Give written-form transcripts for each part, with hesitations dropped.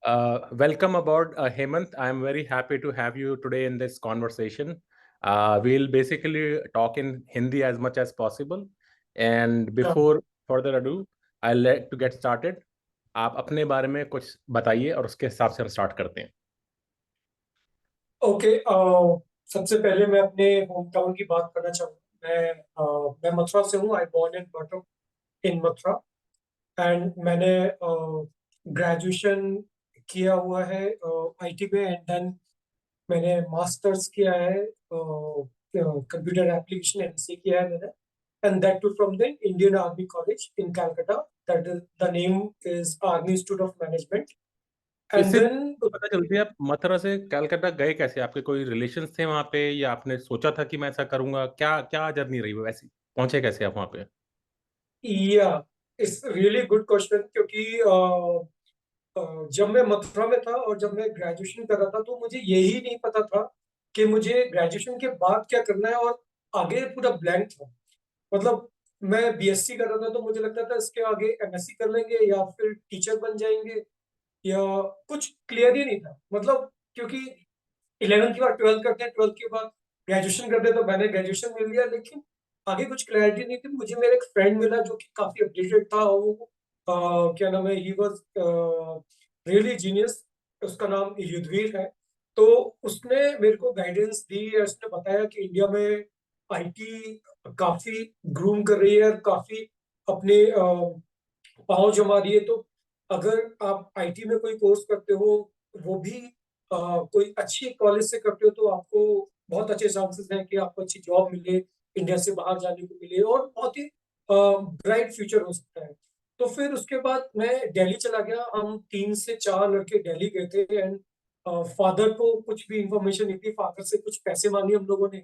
Welcome aboard, Hemant. I am very happy to have you today in this conversation. We'll basically talk in Hindi as much as possible. And before further ado, I'll let to get started. आप अपने बारे में कुछ बताइए और उसके हिसाब से हम स्टार्ट करते हैं। ओके। सबसे पहले मैं अपने होम टाउन की बात करना चाहूँगा। मैं मथुरा से हूँ। I born and brought up in Mathura. And मैंने ग्रेजुएशन किया हुआ है आईटी में। एंड देन मैंने मास्टर्स किया है कंप्यूटर एप्लीकेशन एमसीए किया है मैंने। And that too from the Indian army college in Calcutta. That the name is army institute of management. And इससे देन तो पता चलती है आप मथुरा से कलकत्ता गए कैसे? आपके कोई रिलेशन थे वहाँ पे या आपने सोचा था कि मैं ऐसा करूंगा? क्या क्या जर्नी रही वो वैसी? पहुंचे कैसे आप वहाँ पे? या इट्स रियली गुड क्वेश्चन, क्योंकि जब मैं मथुरा में था और जब मैं ग्रेजुएशन कर रहा था तो मुझे यही नहीं पता था कि मुझे ग्रेजुएशन के बाद क्या करना है, और आगे पूरा ब्लैंक था। मतलब मैं बीएससी कर रहा था तो मुझे लगता था इसके आगे एमएससी कर लेंगे या फिर टीचर बन जाएंगे, या कुछ क्लियर ही नहीं था। मतलब क्योंकि 11th के बाद 12th करते हैं, 12th के बाद ग्रेजुएशन करते हैं, तो मैंने ग्रेजुएशन मिल लिया, लेकिन आगे कुछ क्लैरिटी नहीं थी। मुझे मेरा एक फ्रेंड मिला जो कि काफी अपडेटेड था। वो क्या नाम है, ही वाज रियली जीनियस। उसका नाम युद्धवीर है। तो उसने मेरे को गाइडेंस दी, और उसने बताया कि इंडिया में आईटी काफी ग्रूम कर रही है और काफी अपने पाँव जमा रही है। तो अगर आप आईटी में कोई कोर्स करते हो, वो भी कोई अच्छी कॉलेज से करते हो, तो आपको बहुत अच्छे चांसेस हैं कि आपको अच्छी जॉब मिले, इंडिया से बाहर जाने को मिले, और बहुत ही ब्राइट फ्यूचर हो सकता है। तो फिर उसके बाद मैं दिल्ली चला गया। हम 3 से 4 लड़के दिल्ली गए थे। एंड फादर को कुछ भी इंफॉर्मेशन नहीं थी। फादर से कुछ पैसे मांगे हम लोगों ने,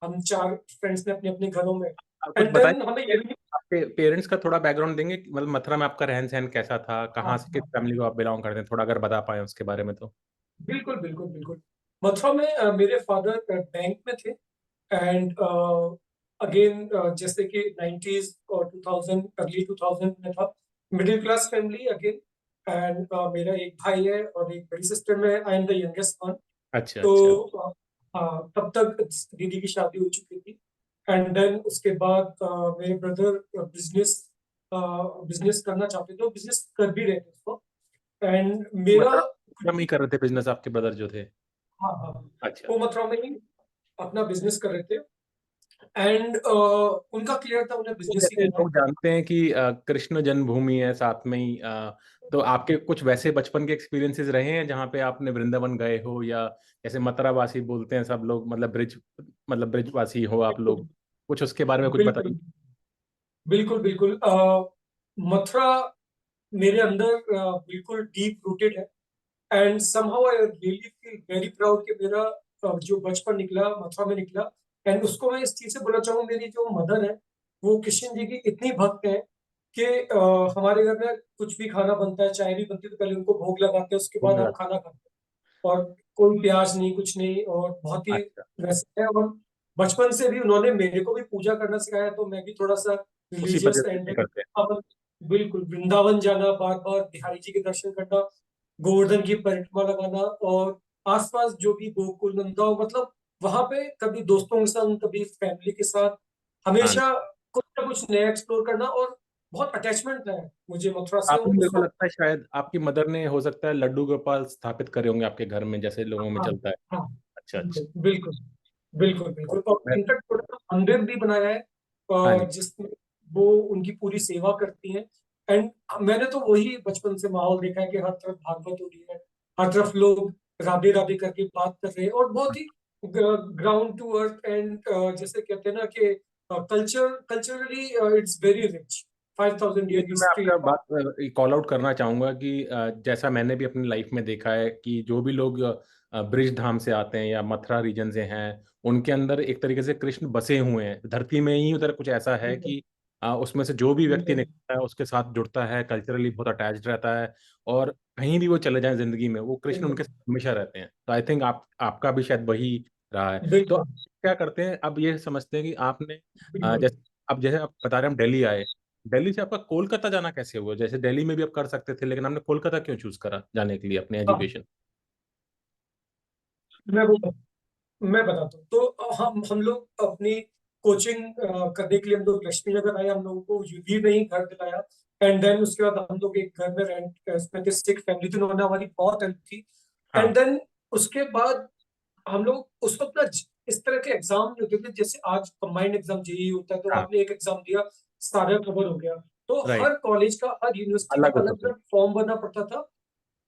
हम 4 फ्रेंड्स ने अपने अपने घरों में। आप कुछ एंड बताइए, देन हमें ये भी आपके पेरेंट्स का थोड़ा बैकग्राउंड देंगे? मतलब मथुरा में आपका रहन सहन कैसा था? हाँ कहाँ से, किस हाँ, फैमिली को आप बिलोंग करते हैं? थोड़ा अगर बता पाए उसके बारे में तो। बिल्कुल बिल्कुल बिल्कुल। मथुरा में मेरे फादर बैंक में थे। एंड अगेन जैसे कि 90s और 2000, अर्ली 2000 में था। Middle class family again. And मेरा एक भाई है और एक बड़ी सिस्टर में। I am the youngest one. अच्छा तो अच्छा। हाँ, तब तक दीदी की शादी हो चुकी थी। एंड देन उसके बाद मेरे ब्रदर बिजनेस बिजनेस करना चाहते थे, बिजनेस कर भी रहे थे उसको। एंड मेरा मथुरा में ही कर रहे थे बिजनेस आपके ब्रदर जो थे? हाँ हाँ, अच्छा। वो मथुरा में ही अपना बिजनेस कर रहे थे। एंड उनका क्लियर था उन्हें तो बिजनेस ही जैसे करना है। लोग जानते हैं कि कृष्ण जन्मभूमि है साथ में ही, तो आपके कुछ वैसे बचपन के एक्सपीरियंसेस रहे हैं जहाँ पे आपने वृंदावन गए हो, या जैसे मथुरावासी बोलते हैं सब लोग, मतलब ब्रिजवासी हो आप लोग? कुछ उसके बारे में कुछ बिल्कुल बताइए। बिल्कुल बिल्कुल। मथुरा मेरे अंदर बिल्कुल डीप रूटेड है। And somehow I really feel very proud कि मेरा जो बचपन निकला मथुरा में निकला। एंड उसको मैं इस चीज से बोलना चाहूँ, मेरी जो मदर है वो कृष्ण जी की इतनी भक्त है कि हमारे घर में कुछ भी खाना बनता है, चाय भी बनती है, तो पहले उनको भोग लगाते हैं, उसके बाद हम खाना खाते हैं। और कोई प्याज नहीं, कुछ नहीं, और बहुत ही अच्छा। वैसे है। और बचपन से भी उन्होंने मेरे को भी पूजा करना सिखाया, तो मैं भी थोड़ा सा उसी पर रिलीजियस एंड जैसे करते हैं। बिल्कुल वृंदावन जाना, बार बार बिहारी जी के दर्शन करना, गोवर्धन की परिक्रमा लगाना, और आसपास जो भी गोकुल नंदा, मतलब वहां पे कभी दोस्तों के साथ, कभी फैमिली के साथ, हाँ, हमेशा कुछ ना कुछ नया एक्सप्लोर करना। और बहुत अटैचमेंट है मुझे मथुरा से आपने, मेरे को उसको। लगता है शायद आपकी मदर ने हो सकता है लड्डू गोपाल स्थापित करे होंगे आपके घर में, जैसे लोगों में हाँ चलता है। हाँ, अच्छा अच्छा। बिल्कुल बिल्कुल बिल्कुल बिल्कुल। और मैं, इनफैक्ट थोड़ा सा मंदिर भी बनाया है हाँ जी। जिसमें वो उनकी पूरी सेवा करती हैं। एंड मैंने तो वही बचपन से माहौल देखा है कि हर तरफ भागवत हो रही है, हर तरफ लोग राधे राधे करके बात कर रहे हैं, और बहुत ही ग्राउंड टू अर्थ। एंड जैसे कहते हैं ना कि कल्चरली इट्स वेरी रिच। 5000 ये ईयर तो मैं हिस्ट्री। आपका बात कॉल आउट करना चाहूंगा कि जैसा मैंने भी अपनी लाइफ में देखा है कि जो भी लोग ब्रिज धाम से आते हैं या मथुरा रीजन से हैं, उनके अंदर एक तरीके से कृष्ण बसे हुए हैं धरती में ही। उधर कुछ ऐसा है कि उसमें से जो भी व्यक्ति बिल्कुल निकलता है उसके साथ जुड़ता है, कल्चरली बहुत अटैच्ड रहता है, और कहीं भी वो चले जाएं जिंदगी में वो कृष्ण बिल्कुल उनके साथ हमेशा रहते हैं। तो आई थिंक आपका भी शायद वही रहा है। तो आप बिल्कुल क्या करते हैं अब? ये समझते हैं कि आपने बिल्कुल। जैसे अब जैसे आप बता रहे हैं हम दिल्ली आए, दिल्ली से आपका कोलकाता जाना कैसे हुआ? जैसे दिल्ली में भी आप कर सकते थे, लेकिन आपने कोलकाता क्यों चूज करा जाने के लिए अपने हाँ, एजुकेशन? मैं वो मैं बताता हूँ। तो हम लोग अपनी कोचिंग करने के लिए हम लोग लक्ष्मी नगर आए, हम लोगों को यूपी में ही घर दिलाया। एंड देन उसके बाद हम लोग एक घर में रेंट उसमें थे, सिख फैमिली थी, उन्होंने हमारी बहुत हेल्प की। एंड हाँ, देन उसके बाद हम लोग उस वक्त ना इस तरह के एग्जाम नहीं होते थे जैसे आज कंबाइंड एग्जाम जेईई होता है, तो हाँ, आपने एक एग्जाम दिया, सारा कवर हो गया। तो राइट, हर कॉलेज का, हर यूनिवर्सिटी का अलग होता अलग था। अलग फॉर्म भरना पड़ता था।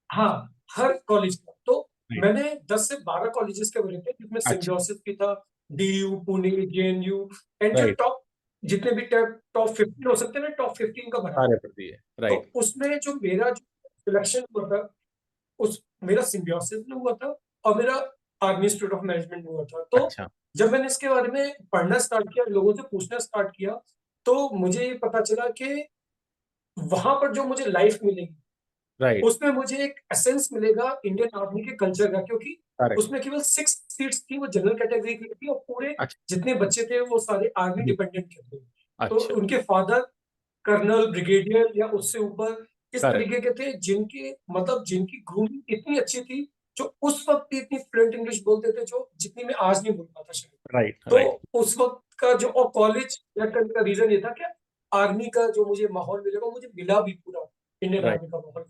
हाँ, हर कॉलेज का। तो राइट, मैंने 10 से 12 कॉलेजेस के भरे थे, जिसमें अच्छा, सिम्बियोसिस भी था, डीयू, पुणे, जेएनयू, एंड जो राइट, टॉप, जितने भी टॉप 15 हो सकते हैं ना, टॉप 15 का भरा। सारे पढ़ दिए, तो राइट, उसमें जो मेरा जो सिलेक्शन हुआ था, उस मेरा सिम्बियोसिस में हुआ था और मेरा आर्मी इंस्टीट्यूट ऑफ मैनेजमेंट में हुआ था। तो अच्छा, जब मैंने इसके बारे में पढ़ना स्टार्ट किया, लोगों से पूछना स्टार्ट किया, तो मुझे ये पता चला कि वहां पर जो मुझे लाइफ मिलेगी, राइट, उसमें मुझे एक एसेंस मिलेगा इंडियन आर्मी के कल्चर का, क्योंकि करेक्ट, उसमें केवल 6 सीट्स थी, वो जनरल कैटेगरी की थी, और पूरे अच्छा, जितने बच्चे थे वो सारे आर्मी डिपेंडेंट थे। तो अच्छा, उनके फादर कर्नल, ब्रिगेडियर या उससे ऊपर इस करेक्ट, तरीके के थे, जिनके मतलब जिनकी ग्रूमिंग इतनी अच्छी थी, जो उस वक्त भी इतनी फ्लुएंट इंग्लिश बोलते थे, जो जितनी मैं आज नहीं बोल पाता शायद। राइट, राइट, तो उस वक्त का जो, और कॉलेज सेलेक्ट करने का रीजन ये था कि आर्मी का जो मुझे माहौल मिलेगा, मुझे मिला भी पूरा इंडियन राइट। आर्मी का माहौल।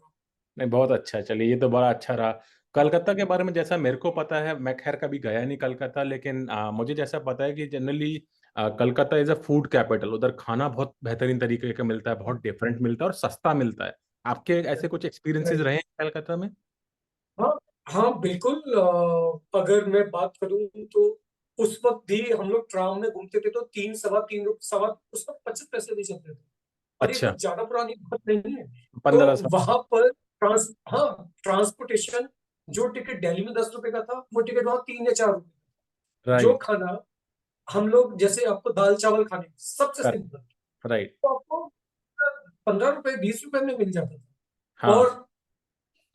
नहीं, बहुत अच्छा, चलिए ये तो बड़ा अच्छा रहा। कलकत्ता के बारे में जैसा मेरे को पता है, मैं खैर कभी गया नहीं कलकत्ता, लेकिन मुझे जैसा पता है कि generally Calcutta is a food capital. उधर खाना बहुत बेहतरीन तरीके का मिलता है, बहुत डिफरेंट मिलता है और सस्ता मिलता है। आपके ऐसे कुछ एक्सपीरियंसेस राइट। रहे हैं कलकत्ता में? हाँ, हाँ, बिल्कुल। अगर मैं बात करूं तो उस वक्त भी हम लोग ट्राम में घूमते थे, तो 3 सवा 3 सवा उस वक्त 25 पैसे भी चलते थे, और ये अच्छा, कुछ ज्यादा पुरानी बात नहीं है। तो 15 साल। वहां पर ट्रांसपोर्टेशन, जो टिकट दिल्ली में 10 रुपए का था, वो टिकट वहां 3 या 4 रुपए। जो राइट, खाना हम लोग, जैसे आपको दाल चावल खाने, सबसे करेक्ट, सिंपल, राइट, तो आपको 15 रुपए 20 रुपए में मिल जाता था। हाँ, और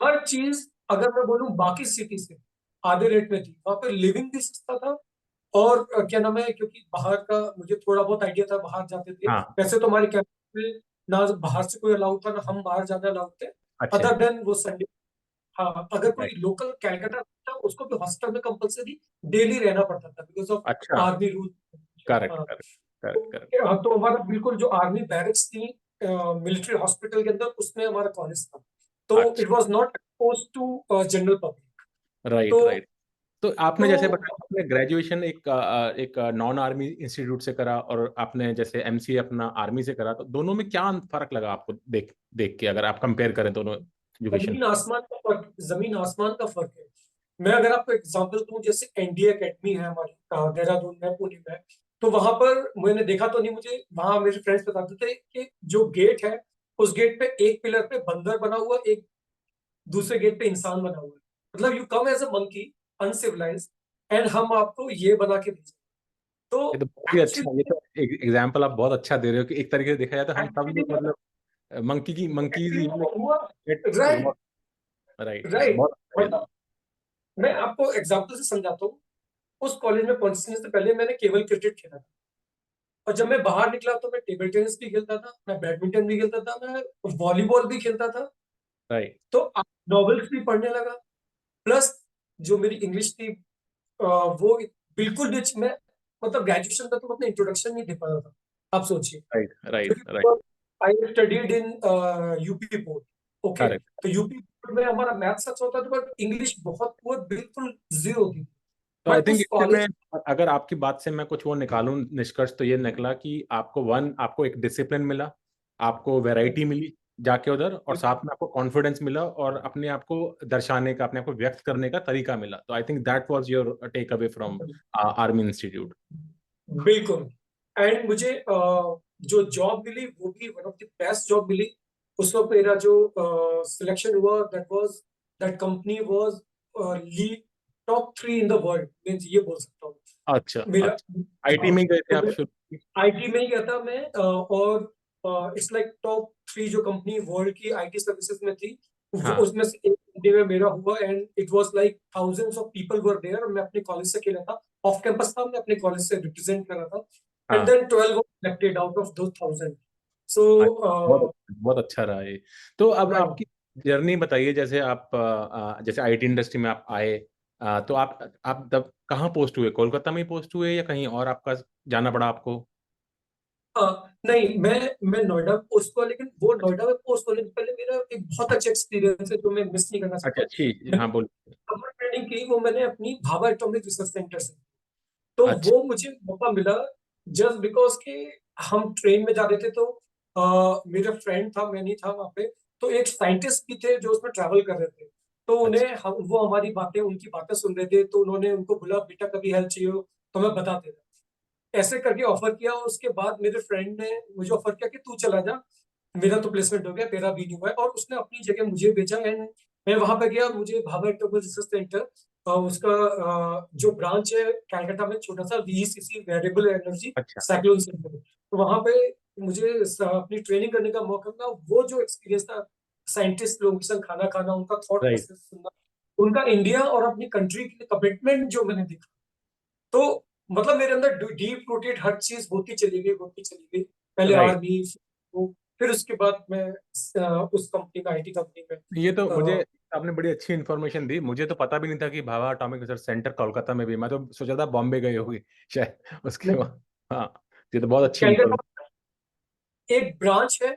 हर चीज, अगर मैं बोलूं बाकी सिटी से आधे रेट में थी, वहां पे लिविंग भी सस्ता था। और क्या नाम है, क्योंकि बाहर का मुझे थोड़ा बहुत आइडिया था, बाहर जाते थे। हाँ, वैसे तो हमारे कैंपस में ना बाहर से कोई अलाउड था, ना हम बाहर जाना अलाउड थे, अच्छा, अदर देन वो संडे। हाँ, अगर कोई राइट, लोकल कैलकाटा था, उसको भी हॉस्टल में कंपलसरी डेली रहना पड़ता था, बिकॉज ऑफ अच्छा, आर्मी रूल। करेक्ट, हाँ, करेक्ट, करेक्ट, करेक्ट, तो हमारा बिल्कुल जो आर्मी बैरक्स थी मिलिट्री हॉस्पिटल के अंदर, उसमें हमारा कॉलेज था। तो अच्छा, it was not expose to general public. Right, तो राइट। तो आपने जैसे तो बताया, आपने ग्रेजुएशन एक नॉन आर्मी इंस्टीट्यूट से करा और आपने जैसे एमसीए अपना आर्मी से करा, तो दोनों में क्या फर्क लगा आपको देख देख के, अगर आप कंपेयर करें दोनों एजुकेशन? जमीन आसमान का फर्क, जमीन आसमान का फर्क है। मैं अगर आपको एग्जांपल दूं, जैसे एनडीए एकेडमी है हमारी देहरादून में, पुणे में, तो वहां पर मैंने देखा तो नहीं, मुझे वहां मेरे फ्रेंड्स बताते थे कि जो गेट है, उस गेट पे एक पिलर पे बंदर बना हुआ, एक दूसरे गेट पे इंसान बना हुआ है। मतलब you come as a monkey, uncivilize, and हम आपको ये बना के भेजें। तो ये तो बहुत ही अच्छा, ये एक्चुअली तो एग्जाम्पल आप बहुत अच्छा दे रहे हो कि एक तरीके से देखा जाए तो हम सब एक्चुअली लोग मतलब मंकीज एक्चुअली वो हुआ। Right, right, right, right. बहुत अच्छा, ये तो। मतलब मैं आपको एग्जांपल से समझाता हूँ। उस कॉलेज में पहुंचने से पहले मैंने केवल क्रिकेट खेला था, और जब मैं बाहर निकला तो मैं टेबल टेनिस भी खेलता था, मैं बैडमिंटन भी खेलता था, मैं वॉलीबॉल भी खेलता था। राइट, तो नॉवेल्स भी पढ़ने लगा, प्लस जो मेरी इंग्लिश थी वो बिल्कुल भी मैं, मतलब ग्रेजुएशन में तो मैं अपना इंट्रोडक्शन नहीं दे पा रहा था, आप सोचिए। राइट, राइट, राइट, क्योंकि I studied in UP board. Okay, correct. तो यूपी बोर्ड में हमारा मैथ्स अच्छा होता था, बट इंग्लिश बहुत पुअर, बिल्कुल जीरो थी। तो आई बट थिंक उस इससे मैं, कॉलेज, अगर आपकी बात से मैं कुछ वो निकालूं निष्कर्ष, तो ये निकला कि आपको एक डिसिप्लिन मिला, आपको वैरायटी मिली जाके उधर, और साथ में आपको कॉन्फिडेंस मिला और अपने आप को दर्शाने का, अपने आप को व्यक्त करने का तरीका मिला। तो I think that was your take away from army institute. बिल्कुल। एंड मुझे जो जॉब मिली, वो भी one of the best job मिली। उस वक्त मेरा जो सिलेक्शन हुआ, that company was lead top 3 in the world, means ये बोल सकता हूँ। अच्छा, मेरा, अच्छा, आईटी हाँ, में ही गए थे तो आप मैं शुरू? आईटी में ही गया था मैं, और इट्स लाइक टॉप 3 जो कंपनी वर्ल्ड की आईटी सर्विसेज में थी, हाँ, उसमें से एक कंपनी में मेरा हुआ। And it was like thousands of people were there, और मैं अपने कॉलेज से खेला था, ऑफ कैंपस था, मैं अपने कॉलेज से रिप्रेजेंट कर रहा था। एंड हाँ, then 12 were selected out of दो 1000। सो बहुत अच्छा रहा ये। तो अब राइट। आपकी जर्नी बताइए, जैसे आप जैसे आईटी इंडस्ट्री में आप आए, तो आप तब कहाँ पोस्ट हुए? कोलकाता में ही पोस्ट हुए या कहीं और आपका जाना पड़ा आपको? नहीं, मैं नोएडा पोस्ट हुआ, लेकिन वो नोएडा में पोस्ट होने से पहले मेरा एक बहुत अच्छा एक्सपीरियंस है जो मैं मिस नहीं करना अच्छा, चाहता। अच्छी, मैंने हाँ बोलिए। समर ट्रेनिंग की, वो मैंने अपनी भाभा एटॉमिक रिसर्च सेंटर से। तो अच्छा, वो मुझे मौका मिला जस्ट बिकॉज कि हम ट्रेन में जा रहे थे, तो मेरा फ्रेंड था, मैं नहीं था वहाँ पे। तो एक साइंटिस्ट भी थे जो उसमें ट्रैवल कर रहे थे। तो अच्छा, उन्हें वो हमारी बातें, उनकी बातें सुन रहे थे, तो उन्होंने उनको बोला बेटा कभी हेल्प चाहिए हो तो मैं बता देना। ऐसे करके ऑफर किया, और उसके बाद मेरे फ्रेंड ने मुझे ऑफर किया कि तू चला जा, मेरा तो प्लेसमेंट हो गया, तेरा भी नहीं हुआ है। और उसने अपनी जगह मुझे भेजा, एंड मैं वहां पे गया। मुझे भाभा एटॉमिक रिसर्च सेंटर, उसका जो ब्रांच है कैलकाटा में, छोटा सा वीईसीसी, वेरिएबल एनर्जी अच्छा। साइक्लोन सेंटर, तो वहां पे मुझे अपनी ट्रेनिंग करने का मौका मिला। वो जो एक्सपीरियंस था, साइंटिस्ट लोगों के संग खाना खाना, उनका थॉट राइट, प्रोसेस सुनना, उनका इंडिया और अपनी कंट्री के लिए कमिटमेंट जो मैंने देखा, तो मतलब मेरे अंदर डीप रूटेड हर चीज होती चली गई, होती चली गई। पहले राइट। आर्मी, फिर उसके बाद मैं उस कंपनी में, आईटी कंपनी में। ये तो अ, मुझे आपने बड़ी अच्छी इन्फॉर्मेशन दी। मुझे तो पता भी नहीं था कि Bhabha atomic research centre Kolkata में भी। मैं तो सोचा था बॉम्बे गई होगी शायद उसके नहीं, बाद। हाँ, ये तो बहुत अच्छी कैलकाटा इन्फॉर्मेशन। में एक ब्रांच है,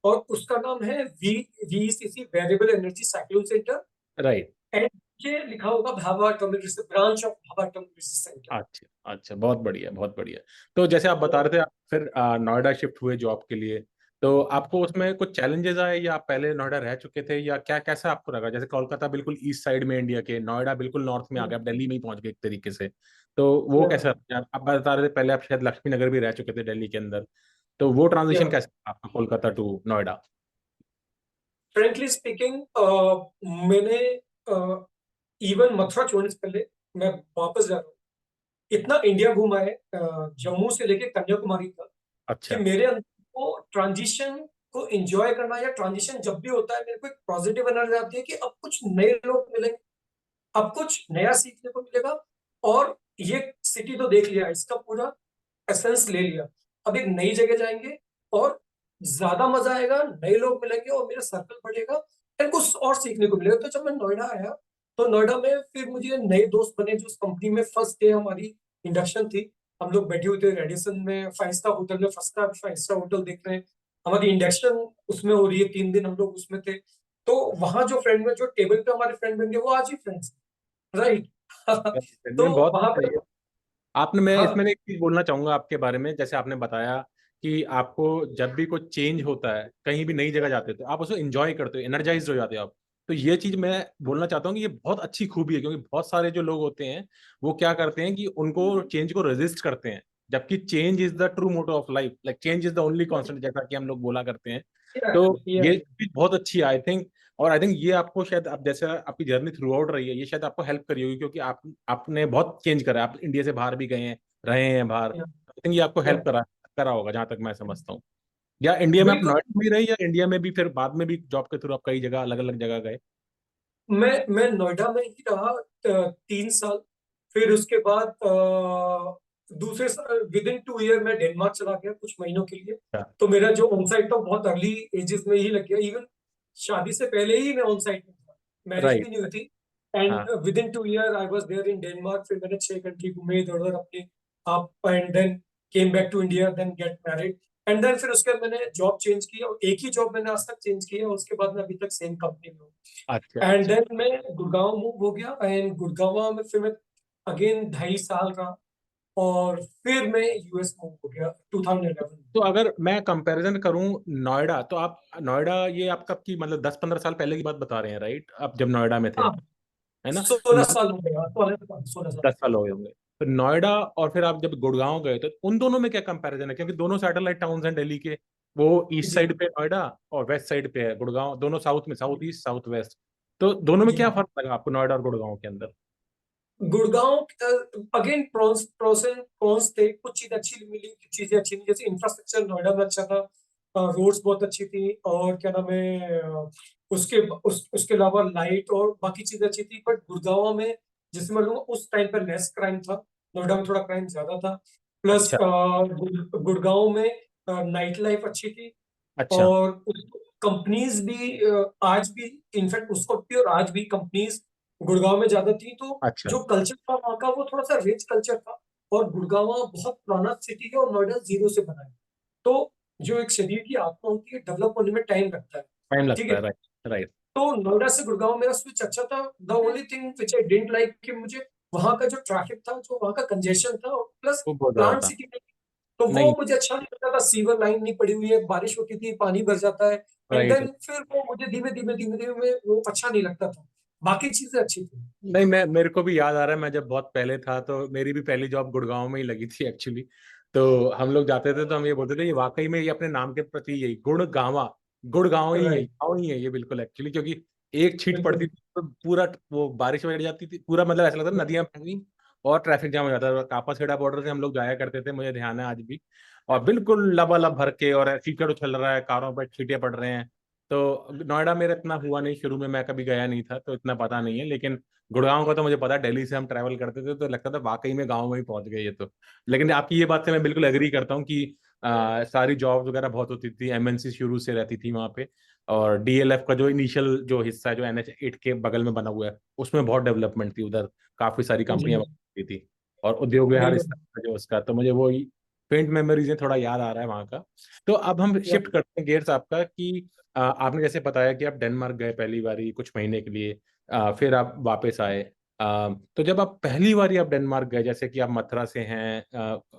और उसका नाम है VECC, variable energy cyclotron centre. Right. And ये लिखा होगा Bhabha atomic research, branch of Bhabha atomic research centre. अच्छा, अच्छा, बहुत बढ़िया, बहुत बढ़िया। तो जैसे आप बता रहे थे, आप फिर नोएडा शिफ्ट हुए जॉब के लिए। तो आपको उसमें कुछ चैलेंजेस आए, या आप पहले नोएडा रह चुके थे, या क्या कैसा आपको लगा? जैसे कोलकाता बिल्कुल ईस्ट साइड में इंडिया के, नोएडा बिल्कुल नॉर्थ में आ गया, आप दिल्ली में ही पहुंच गए एक तरीके से। तो वो कैसा? आप बता रहे थे पहले आप शायद लक्ष्मी नगर भी रह चुके थे दिल्ली के अंदर। तो वो ट्रांजिशन कैसा था आपका, Kolkata to Noida? Frankly speaking, मैंने इवन मथुरा छोड़ने से पहले, मैं वापस जा रहा हूँ, इतना इंडिया घूमा है, जम्मू से लेके कन्याकुमारी तक, कि अच्छा। मेरे अंदर को ट्रांजिशन को एंजॉय करना, या ट्रांजिशन जब भी होता है, मेरे को एक पॉजिटिव एनर्जी आती है कि अब कुछ नए लोग मिलेंगे, अब कुछ नया सीखने को मिलेगा। और ये सिटी तो देख लिया, इसका पूरा एसेंस ले लिया, अब एक नई जगह जाएंगे, और ज्यादा मजा आएगा, नए लोग मिलेंगे, और मेरा सर्कल बढ़ेगा, एंड कुछ और सीखने को मिलेगा। तो जब मैं नोएडा आया, तो नोएडा में फिर मुझे नए दोस्त बने, जो उस कंपनी में फर्स्ट डे हमारी इंडक्शन थी। हम लोग बैठे हुए थे रेडिसन में, 5 स्टार होटल में, फर्स्ट टाइम 5 स्टार होटल देख रहे हैं, हमारी इंडक्शन उसमें हो रही है, 3 दिन हम लोग उसमें थे। तो वहां जो फ्रेंड में, जो टेबल पे हमारे फ्रेंड बन गए, वो आज ही फ्रेंड्स, राइट। तो नहीं, बहुत वहां पे, सही है। आपने मैं हाँ, इसमें एक चीज बोलना चाहूंगा आपके बारे में। जैसे आपने बताया कि आपको जब भी कोई चेंज होता है, कहीं भी नई जगह जाते हो, तो आप उसको एंजॉय करते हो, एनर्जाइज हो जाते हो आप। तो ये चीज मैं बोलना चाहता हूँ कि ये बहुत अच्छी खूबी है, क्योंकि बहुत सारे जो लोग होते हैं वो क्या करते हैं कि उनको चेंज को रेजिस्ट करते हैं। जबकि change is the true motto of life, like change is the only constant, जैसा कि हम लोग बोला करते हैं। या, तो या, ये चीज बहुत अच्छी है, आई थिंक। और आई थिंक ये आपको शायद, आप जैसे आपकी जर्नी थ्रू आउट रही है, ये शायद आपको हेल्प करी होगी, क्योंकि आपने बहुत चेंज करा है। आप इंडिया से बाहर भी गए हैं, रहे हैं बाहर। या, आई थिंक ये आपको या, हेल्प करा करा होगा, जहां तक मैं समझता हूँ। या इंडिया में आप बिल्कुल। नोएडा में ही रहे, या इंडिया में भी फिर बाद में भी जॉब के थ्रू आप कई जगह, अलग अलग जगह गए? मैं नोएडा में ही रहा 3 साल। फिर उसके बाद दूसरे साल, विद इन 2 ईयर, मैं डेनमार्क चला गया कुछ महीनों के लिए। अच्छा। तो मेरा जो ऑन साइट था, वो बहुत अर्ली एजेस में ही लग गया। इवन शादी से पहले ही मैं ऑन साइट में था, मैरिज राइट। भी नहीं हुई थी। एंड हाँ। Within 2 year I was there in Denmark. फिर मैंने 6 कंट्री घूमे इधर उधर अपने आप, and then came back to India, then get married. And then फिर उसके बाद मैंने जॉब चेंज की, और एक ही जॉब मैंने आज तक चेंज की है, और उसके बाद मैं अभी तक सेम कंपनी में हूँ। अच्छा, एंड अच्छा। देन मैं गुड़गांव मूव हो गया, एंड गुड़गांव में फिर मैं अगेन 2.5 साल रहा, और फिर मैं यूएस मूव हो गया 2011 में। तो अगर मैं कंपैरिजन करूं नोएडा, तो आप नोएडा, ये आप कब की, मतलब 10-15 साल पहले की बात बता रहे हैं, राइट? आप जब नोएडा में थे, हाँ, है ना? तो 16 साल हो गया, 16 साल। 10 साल हो गए होंगे। तो नोएडा और फिर आप जब गुड़गांव गए, तो उन दोनों में क्या कंपैरिजन है? क्योंकि दोनों सैटेलाइट टाउन्स हैं दिल्ली के। वो ईस्ट जी, साइड पे नोएडा और वेस्ट साइड पे है गुड़गांव, दोनों साउथ में, साउथ ईस्ट, साउथ वेस्ट। तो दोनों में जी। क्या फर्क लगा आपको, नोएडा और गुड़गांव के अंदर? Gurgaon, again pros pros and cons थे। कुछ चीजें अच्छी मिली, कुछ चीजें अच्छी नहीं। जैसे इंफ्रास्ट्रक्चर नोएडा में अच्छा था, रोड्स बहुत अच्छी थी, और क्या नाम है, उसके अलावा लाइट और बाकी चीजें अच्छी थी। बट गुड़गांव में, जैसे मैं लूंगा, उस टाइम पर लेस क्राइम था, नोएडा में थोड़ा क्राइम ज्यादा था। प्लस अच्छा। गुड़गांव में नाइट लाइफ अच्छी थी, अच्छा और कंपनीज भी आज भी, इनफैक्ट उसको भी, और आज भी कंपनीज गुड़गांव में ज्यादा थी। तो अच्छा। जो कल्चर था वहाँ का, वो थोड़ा सा रिच कल्चर था। और गुड़गांव बहुत पुराना सिटी है और नोएडा जीरो से बना है। तो जो एक शरीर की आत्मा होती है, डेवलप होने में टाइम लगता है। टाइम ठीक लगता है। है, राइट राइट। तो नोएडा से गुड़गांव मेरा स्विच अच्छा था। The only thing which I didn't like कि मुझे वहां का जो ट्रैफिक था, जो वहां का कंजेशन था, प्लस वो बहुत ज्यादा प्लांट था। सिटी में, तो वो नहीं। मुझे अच्छा नहीं लगता था। सीवर लाइन नहीं पड़ी हुई है, बारिश होती थी पानी भर जाता है। And right. देन फिर वो मुझे धीमे धीमे धीमे धीमे वो अच्छा नहीं लगता था। बाकी चीजें अच्छी थी। नहीं, मैं मेरे को भी याद आ रहा है, मैं जब बहुत पहले था तो मेरी भी पहली जॉब गुड़गांव में ही लगी थी एक्चुअली। तो हम लोग जाते थे तो हम ये बोलते थे, ये वाकई में ये अपने नाम के प्रति यही गुड़गांवा, गुड़गांव ही है, राइट। गाँव ही है ये बिल्कुल एक्चुअली, क्योंकि एक छींट पड़ती बिल्कुल। थी तो पूरा वो बारिश वगैरह जाती थी, पूरा मतलब ऐसा लगता था नदियां बह गई और ट्रैफिक जाम हो जाता था। कापाखेड़ा बॉर्डर से हम लोग जाया करते थे, मुझे ध्यान है आज भी। और बिल्कुल लबालब भर के, और कीचड़ उछल रहा है, कारों पर छींटे पड़ रहे हैं। तो नोएडा मेरा इतना हुआ नहीं, शुरू में मैं कभी गया नहीं था तो इतना पता नहीं है, लेकिन गुड़गांव का तो मुझे पता है। दिल्ली से हम ट्रैवल करते थे तो लगता था वाकई में गांव में ही पहुंच गए ये तो। लेकिन आपकी ये बात से मैं बिल्कुल एग्री करता हूँ कि सारी जॉब्स वगैरह बहुत होती थी, एमएनसी शुरू से रहती थी वहाँ पे। और डीएलएफ का जो इनिशियल जो हिस्सा है, जो NH 8 के बगल में बना हुआ है, उसमें बहुत डेवलपमेंट थी उधर, काफी सारी कंपनियां जी। बनती थी। और उद्योग विहार इस बिल्कुल। तरह का जो उसका, तो मुझे वो पेंट मेमोरीज है, थोड़ा याद आ रहा है वहाँ का। तो अब हम या, शिफ्ट करते हैं गेयर्स आपका कि आपने जैसे बताया कि आप डेनमार्क गए पहली बारी कुछ महीने के लिए, फिर आप वापस आए। तो जब आप पहली बारी आप डेनमार्क गए, जैसे कि आप मथुरा से हैं,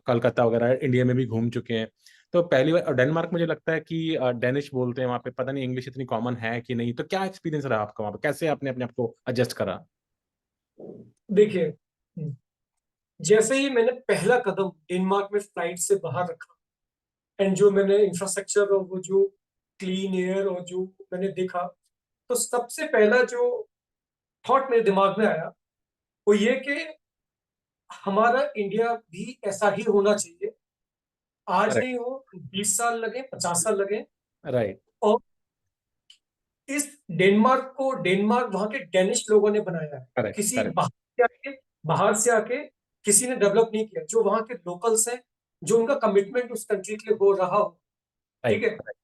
कलकत्ता वगैरह इंडिया में भी घूम चुके हैं, तो पहली बार डेनमार्क मुझे लगता है कि डेनिश बोलते हैं वहाँ पे, पता नहीं इंग्लिश इतनी कॉमन है कि नहीं, तो क्या एक्सपीरियंस रहा आपका वहाँ पे, कैसे आपने अपने आप को एडजस्ट करा? देखिए, जैसे ही मैंने पहला कदम डेनमार्क में फ्लाइट से बाहर रखा, एंड जो मैंने इंफ्रास्ट्रक्चर और वो जो क्लीन एयर और जो मैंने देखा, तो सबसे पहला जो थॉट मेरे दिमाग में आया, वो ये कि हमारा इंडिया भी ऐसा ही होना चाहिए। आज करेक्ट। नहीं हो, 20 साल लगे, 50 साल लगे। राइट। और इस डेनमार्क को, डेनमार्क वहां के डेनिश लोगों ने बनाया है। करेक्ट किसी करेक्ट। बाहर से आके किसी ने डेवलप नहीं किया। जो वहां के लोकल्स हैं, जो उनका कमिटमेंट उस कंट्री के लिए हो रहा हो, ठीक राइट। है,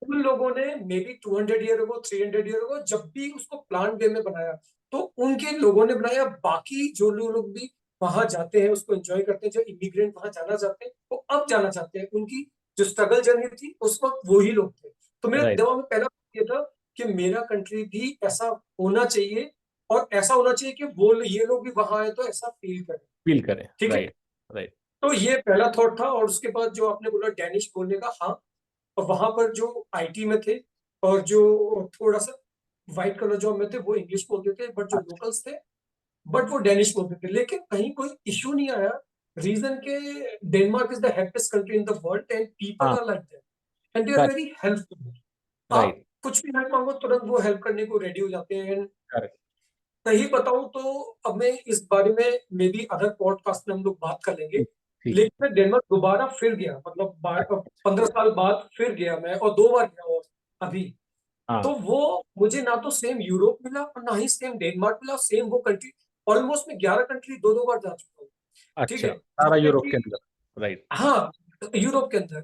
उन लोगों ने may be 200 year ago, 300 year ago, जब भी उसको प्लान वे में बनाया, तो उनके लोगों ने बनाया। बाकी जो लोग भी वहां जाते हैं, उसको एंजॉय करते हैं, जो इमिग्रेंट वहां जाना चाहते हैं, वो अब जाना चाहते हैं। उनकी जो स्ट्रगल जर्नी थी उस वक्त वो ही लोग थे। तो मेरे राइट। दिमाग में पहला ये था कि मेरा कंट्री भी ऐसा होना चाहिए, और ऐसा होना चाहिए कि वो ये लोग भी वहां आए तो ऐसा फील करें। फील करें, ठीक है। Right right. तो ये पहला थॉट था। और उसके बाद जो आपने बोला डेनिश बोलने का, हाँ, और वहां पर जो आईटी में थे, और जो थोड़ा सा व्हाइट कलर जॉब में थे, वो इंग्लिश बोलते थे, बट जो अच्छा। लोकल्स थे, बट वो डेनिश बोलते थे। लेकिन कहीं कोई इश्यू नहीं आया। रीजन के Denmark is the happiest country in the world, and people हाँ। Are like that, and they are correct. Very helpful. आप राइट। कुछ भी हेल्प मांगो, तुरंत वो हेल्प करने को रेडी हो जाते हैं। And correct. सही बताऊं तो अब मैं इस बारे में मे बी अदर पॉडकास्ट में हम लोग बात कर लेंगे। ठीक। ठीक है। लेकिन मैं डेनमार्क दोबारा फिर गया, मतलब 15 साल बाद फिर गया मैं, और 2 बार गया। और अभी तो हाँ। वो मुझे ना तो सेम यूरोप मिला और ना ही सेम डेनमार्क मिला। सेम वो कंट्री, ऑलमोस्ट मैं 11 कंट्री दो दो बार जा चुका हूँ। ठीक अच्छा, है। सारा जिसमें यूरोप कि, के अंदर, राइट। हाँ, यूरोप के अंदर।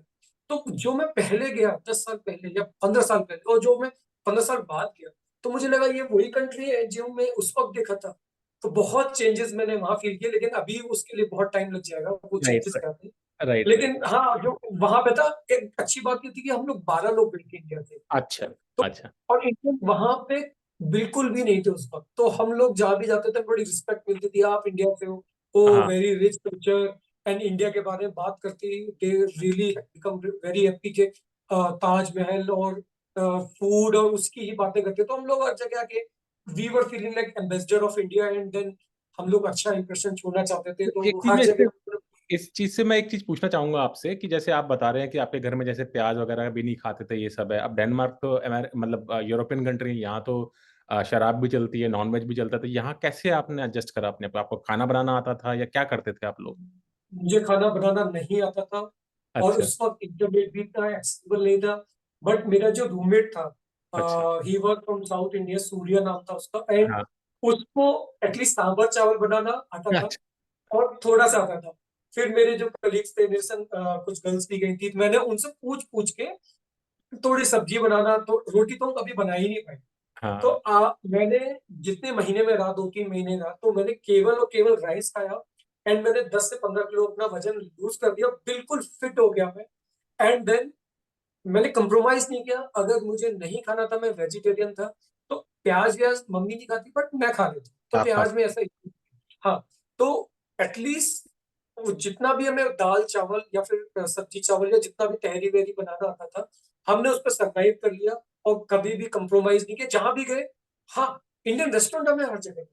तो जो मैं पहले गया 10 साल पहले या 15 साल पहले, और जो मैं 15 साल बाद गया, तो मुझे लगा ये वही कंट्री है जो मैं उस वक्त देखा था। तो बहुत चेंजेस मैंने वहां फील किए, लेकिन अभी उसके लिए बहुत टाइम लग जाएगा वो राइट चेंजेस करने। Right right. लेकिन हाँ, जो वहां पे था, एक अच्छी बात ये थी कि हम लोग 12 लोग मिलकर इंडिया थे। अच्छा। तो अच्छा। और इंडियन वहां पे बिल्कुल भी नहीं थे उस वक्त। तो हम लोग जहाँ भी जाते थे बड़ी रिस्पेक्ट मिलती थी। आप इंडिया से हो, ओ हाँ। Very rich culture, and India के बारे में बात करती, they really become very happy के ताजमहल और फूड और उसकी ही बातें करते। तो हम लोग हर जगह आके we were feeling like ambassador of India, and then हम लोग अच्छा इंप्रेशन छोड़ना चाहते थे। एक तो चीज हर में इससे, जगह। इस चीज से मैं एक चीज पूछना चाहूंगा आपसे कि जैसे आप बता रहे हैं कि आपके घर में जैसे प्याज वगैरह भी नहीं खाते थे, ये सब है। अब डेनमार्क तो मतलब यूरोपियन कंट्री है, यहाँ तो शराब भी चलती है, नॉनवेज भी चलता है, तो यहाँ कैसे आपने एडजस्ट करा अपने आप? आपको खाना बनाना आता था या क्या करते थे आप लोग? मुझे खाना बनाना नहीं आता था, और अच्छा। उस वक्त इंटरनेट भी इतना एक्सेसिबल नहीं था। बट मेरा जो रूममेट था, अच्छा। He work from south India, Surya नाम था उसका, एंड हाँ। उसको एटलीस्ट सांभर चावल बनाना आता था, अच्छा। और थोड़ा सा आता था। फिर मेरे जो कलीग्स थे, मेरे संग कुछ गर्ल्स भी गई थी, तो मैंने उनसे पूछ पूछ के थोड़ी सब्जी बनाना, तो रोटी तो हम कभी बना ही नहीं पाए। तो हाँ मैंने जितने महीने में रहा, 2-3 महीने रहा, तो मैंने केवल और केवल राइस खाया, एंड मैंने 10 से 15 किलो अपना वजन लूज कर दिया, बिल्कुल फिट हो गया मैं। एंड देन मैंने कंप्रोमाइज नहीं किया। अगर मुझे नहीं खाना था, मैं वेजिटेरियन था, तो प्याज व्याज मम्मी नहीं खाती बट मैं खा लेता, तो आप खा प्याज में ऐसा हाँ। तो एटलीस्ट वो जितना भी हमें दाल चावल या फिर सब्जी चावल या जितना भी तहरी वहरी बनाना आता था, हमने उस पर सरवाइव कर लिया, और कभी भी कंप्रोमाइज नहीं किया जहां भी गए। हाँ, इंडियन रेस्टोरेंट हमें हर जगह, जब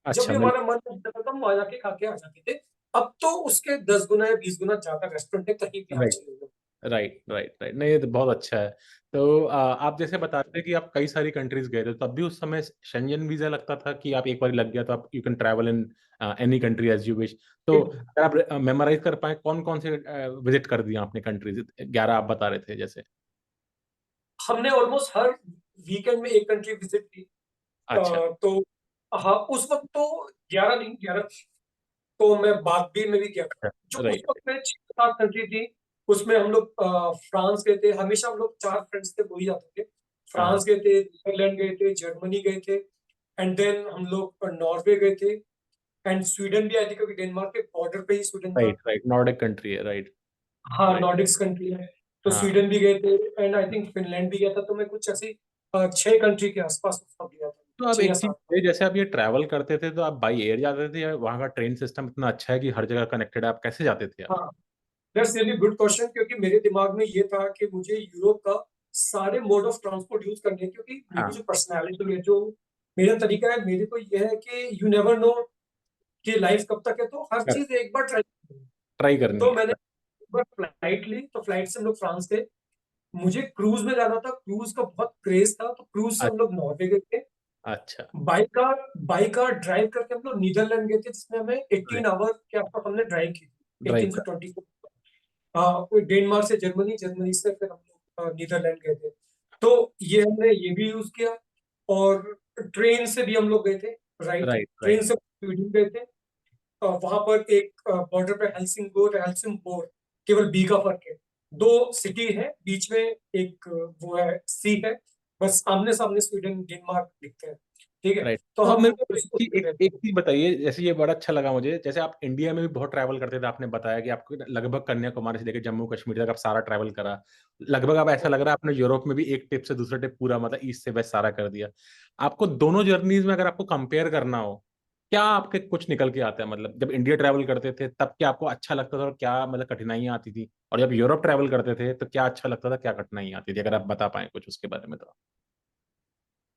अच्छा भी मिल हमारा मन करता था हम वहां जाके खा के आ जाते थे। अब तो उसके 10 गुना या 20 गुना ज्यादा रेस्टोरेंट है, कहीं भी आप राइट चले जाओ। Right right right. नहीं ये तो बहुत अच्छा है। तो आप जैसे बता रहे थे कि आप कई सारी कंट्रीज गए थे, तब भी उस समय शेंजन वीजा लगता था कि आप एक बार लग गया तो आप you can travel in any country as you wish. तो अगर आप मेमोराइज कर पाए कौन कौन से विजिट कर दिया आपने कंट्रीज, 11 आप बता रहे थे जैसे। हमने ऑलमोस्ट हर वीकेंड में एक कंट्री विजिट की। अच्छा। तो हाँ, उस वक्त तो 11 नहीं, 11 तो मैं बाद भी में भी गया था। जो उस राइट वक्त में 6-7 कंट्री थी, उसमें हम लोग फ्रांस गए थे। हमेशा हम लोग 4 फ्रेंड्स थे, वो ही जाते थे। हाँ फ्रांस गए थे, नीदरलैंड गए थे, जर्मनी गए थे, एंड देन हम लोग नॉर्वे गए थे, एंड स्वीडन भी आई थी, क्योंकि डेनमार्क के बॉर्डर पे ही स्वीडन था। राइट राइट, नॉर्डिक कंट्री है, राइट हाँ, राइट। नॉर्डिक्स कंट्री है। तो हाँ स्वीडन भी गए थे, एंड आई थिंक फिनलैंड भी गया था। तो मैं कुछ ऐसी 6 कंट्री के आसपास उसका गया था, तो अब छह या एक चीज सात ये, जैसे आप ये ट्रैवल करते थे तो आप बाई एयर जाते थे या वहाँ का ट्रेन सिस्टम इतना अच्छा है कि हर जगह कनेक्टेड है, आप कैसे जाते थे आप? हाँ, दैट्स रियली गुड क्वेश्चन, क्योंकि मेरे दिमाग में ये था कि मुझे यूरोप का सारे मोड ऑफ ट्रांसपोर्ट यूज करने हैं, क्योंकि मेरी जो हाँ पर्सनैलिटी है, जो मेरा तरीका है, मेरे को यह है कि यू नेवर नो कि लाइफ कब तक है, तो हर चीज एक बार ट्राई। ट्राई करनी तो है। मैंने एक बार फ्लाइट ली, तो फ्लाइट से हम लोग फ्रांस गए। मुझे क्रूज में जाना था, क्रूज का बहुत क्रेज था, तो क्रूज से हम लोग नॉर्वे गए थे। अच्छा। बाई कार ड्राइव करके हम लोग नीदरलैंड गए थे, जिसमें हमें 18 आवर के आसपास हमने ड्राइव की थी, ड्राइव 18 से 24। हाँ, कोई डेनमार्क से जर्मनी, जर्मनी से फिर हम लोग नीदरलैंड गए थे। तो ये हमने ये भी यूज किया। और ट्रेन से भी हम लोग गए थे। राइट, राइट ट्रेन राइट से स्वीडन गए थे। वहां पर एक बॉर्डर पे हेल्सिंगबोर, हेल्सिंगबोर, केवल बी का फर्क है। 2 सिटी है, बीच में एक वो है, सी है। बस आमने सामने स्वीडन डेनमार्क दिखते हैं। ठीक है। राइट। तो तो हम मेरे को उसको एक चीज बताइए, जैसे ये बड़ा अच्छा लगा मुझे, जैसे आप इंडिया में भी बहुत ट्रैवल करते थे, आपने बताया कि आपको लगभग कन्याकुमारी से लेकर जम्मू कश्मीर तक आप सारा ट्रैवल करा। लगभग आप ऐसा लग रहा है आपने यूरोप में भी एक टिप से दूसरे टिप पूरा मतलब ईस्ट से वेस्ट सारा कर दिया। आपको दोनों जर्नीज में अगर आपको कंपेयर करना हो, क्या आपके कुछ निकल के आता है? मतलब जब इंडिया ट्रैवल करते थे तब क्या आपको अच्छा लगता था और क्या मतलब कठिनाइयां आती थी, और जब यूरोप ट्रैवल करते थे तो क्या अच्छा लगता था क्या कठिनाइयां आती थी, अगर आप बता पाए कुछ उसके बारे में तो।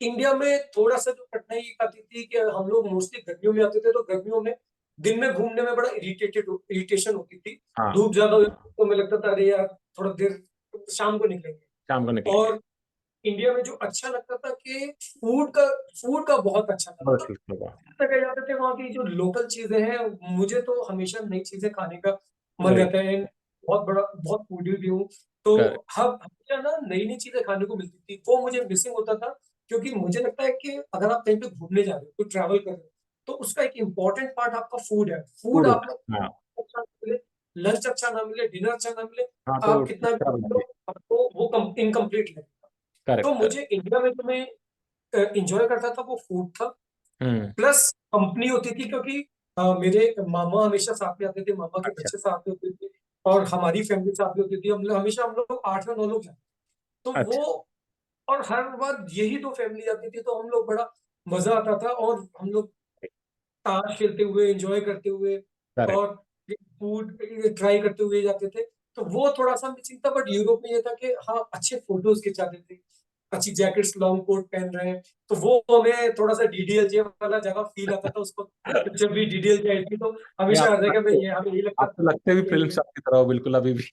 इंडिया में थोड़ा सा जो कठिनाई आती थी कि हम लोग मोस्टली गर्मियों में आते थे, तो गर्मियों में दिन में घूमने में बड़ा इरिटेशन होती थी। हाँ धूप ज्यादा हो हाँ, जाती तो मैं लगता था, अरे यार थोड़ा देर शाम को निकलेंगे। शाम को निकलेंगे। और इंडिया में जो अच्छा लगता था कि फूड का बहुत अच्छा था, बहुत मतलब ठीक लगा। जगह जाते थे, वहाँ की जो लोकल चीजें हैं, मुझे तो हमेशा नई चीजें खाने का मन राइट। रहता है। बहुत फूडी भी हूँ। तो करेक्ट। हम हमेशा ना नई नई चीजें खाने को मिलती थी, वो मुझे मिसिंग होता था। क्योंकि मुझे लगता है कि अगर आप कहीं पे घूमने जा रहे हो, तो ट्रैवल कर रहे हो, तो उसका एक इम्पोर्टेंट पार्ट आपका फूड है। फूड फूड आप होता है, हाँ। अच्छा ना मिले, लंच अच्छा ना मिले, डिनर अच्छा ना मिले, हाँ तो आप कितना भी ट्रैवल करो, आपको वो इनकम्प्लीट लगेगा। तो करेक्ट करेक्ट। मुझे इंडिया में जो मैं इंजॉय करता था, वो फूड था। हम्म। प्लस कंपनी होती थी, क्योंकि मेरे मामा हमेशा साथ में आते थे, मामा के अच्छा बच्चे साथ में होते थे, और हमारी फैमिली साथ में होती थी। हम लोग 8 या 9 लोग हैं। तो वो, अच्छा। और हर बार यही 2 फैमिली आती थी, तो हम लोग बड़ा मजा आता था, और हम लोग ताश खेलते हुए, एंजॉय करते हुए, करेक्ट। और फूड ट्राई करते हुए जाते थे। तो वो थोड़ा सा मिसिंग था। बट यूरोप में ये था कि हाँ, अच्छे फोटोज खिंचाते थे, अच्छी जैकेट्स, लॉन्ग कोट पहन रहे हैं, तो वो हमें थोड़ा सा डीडीएलजे वाला जगह फील आता था उसको। जब भी डीडीएलजे आई थी, तो नहीं हमेशा आप हर तो जगह में लगते, ये हमें यही लगता आप था तो लगते भी फिल्म कि स्टार की तरह हो बिल्कुल अभी भी।